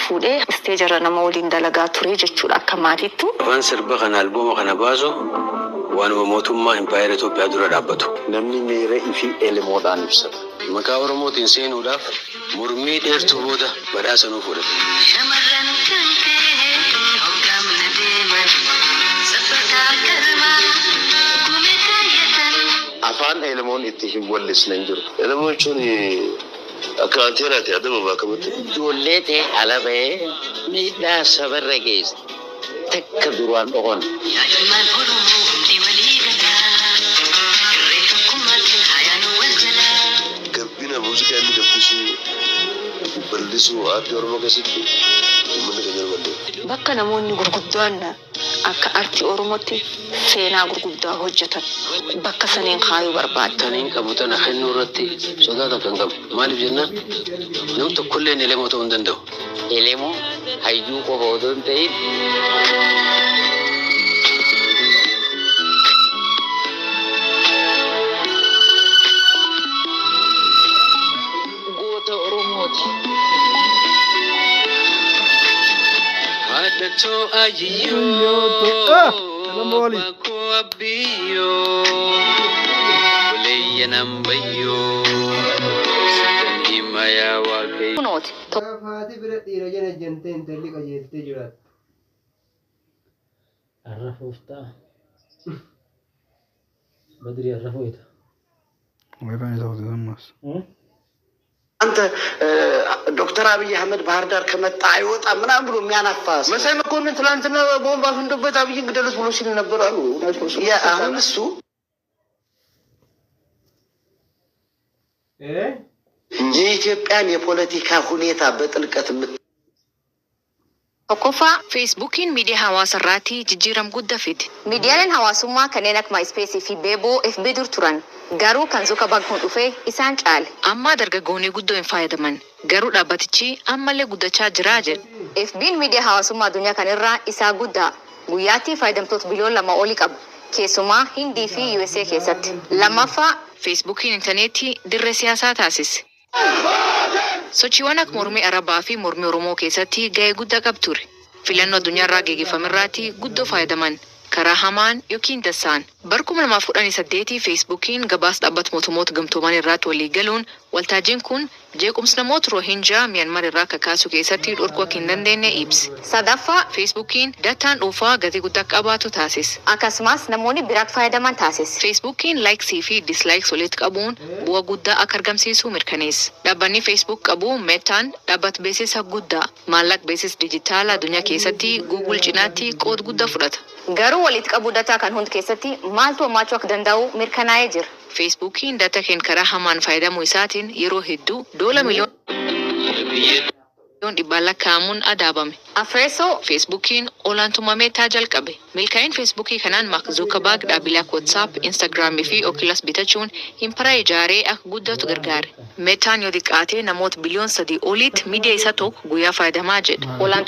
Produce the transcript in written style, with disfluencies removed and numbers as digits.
fuudhee isteejarra nama waliin dalagaa ture jechuudha akka maatiittu. Waan sirba kana albuuma kana baasu waanuma mootummaa Impaayera Itoophiyaa dura dhaabbatu. Namni miira fi elemoodhaan ibsata. Maqaa Oromootiin seenuudhaaf mormii dheertuu booda badhaasa nuu fudhate. Shamarran kan ta'e hoggaamna deeman safarkaa galmaa gumee kaayyatan. Afaan elemoon itti hin wallisne hin jiru. Elemoon jechuun akka anteeraati adama baakamutti. Ijoollee ta'e ala bahee miidhaa sabarra geesse. Takka duraan dho'oon. Yaadummaan Oromoo hundi walii galaa. Irree tokkummaatti haayaan wal jalaa. Gabbina muuziqaa inni gabbisuu bal'isuu aartii Oromoo keessatti uummanni keenya bal'ee. Bakka namoonni gurguddoon akka aartii Oromootti seenaa gurguddaa hojjetan bakka saniin kaayuu barbaada. Taniin qabutan hannuu irratti sodaata kan qabu. Maaliif jennaan namni tokkollee elemoo ta'uu hin danda'u. Elemoo hayyuu qofa otoo hin ta'in goota Oromooti. Addatoo ayiyyoo bakoo abbiyyoo buleeyya nambayyoo sitanii mayaa waaqayyo. Kunooti. Faati bira dhiira jala jantee intalli qajeeltee jiraatu. Arrafuuftaa. Badri arrafuuta. ويبان يزود الناس. أنت دكتور أبي أحمد بهردار كمت عيوت أمنا بلو ميانا فاس. مثلا ما كنا تلانتنا بومبا في الدبت أبي يقدر يسولوشين نبرألو. يا أهم السوق. إيه؟ የኢትዮጵያን የፖለቲካ ሁኔታ በጥልቀት Tokkoffaa Feesbuukiin miidiyaa hawaasarraatti jijjiiram guddaa fide. Miidiyaaleen hawaasummaa kanneen akka MySpace fi Bebo FB dur turan garuu kan Zuckerberg kun dhufee isaan caale. Amma dargaggoonni guddoo hin fayyadaman garuu dhaabbatichi ammallee guddachaa jira jedha. FB'n miidiyaa hawaasummaa addunyaa kanarraa isaa guddaa guyyaatti fayyadamtoota biliyoona 2 olii qaba. Keessumaa Hindii fi USA keessatti. Lammaffaa Feesbuukiin intarneetii dirree siyaasaa taasise. Sochiiwwan akka mormii Arabaa fi mormii Oromoo keessatti gahee guddaa qabu ture. Filannoo addunyaarraa gaggeeffamerraatti guddoo fayyadaman karaa hamaan yookiin dassaan. Bara 2018 Feesbuukiin gabaasa dhaabbata mootummoota gamtooman irratti walii galuun waltajjiin kun jeequmsa namoota Rohinjaa Myanmar irraa kakaasuu keessatti dhorkuu akka hin dandeenye ibse. Sadaffaa Feesbuukiin dataan dhuunfaa gatii guddaa qabaatu taasise. Akkasumas namoonni biraatti fayyadaman taasise. Feesbuukiin laayiksii fi dislaayikii walitti qabuun bu'aa guddaa akka argamsiisu mirkaneessa. Dhaabbanni Feesbuuk qabu Meetaan dhaabbata beeksisa guddaa maallaqa beeksisa dijitaalaa addunyaa keessatti Google cinaatti qooda guddaa fudhata. Garuu walitti qabuu dataa kan hundi keessatti maaltu hammaachuu akka danda'u mirkanaa'ee jira. Feesbuukiin data keen karaa hamaan fayyadamuu isaatiin yeroo hedduu $1 miliyoona dhibbaan lakkaa'amuun adaabame. Afreessoo Feesbuukiin olaantummaa Meetaa jalqabe. Milkaa'in Feesbuukii kanaan Mark Zuckerberg dhaabbilee akka WhatsApp, Instagram fi Oculus bitachuun impaayera ijaaree akka guddatu gargaare. Meetaan yoo xiqqaate namoota biliyoona 3 oliitti miidiyaa isa tokko guyyaa fayyadamaa jedha.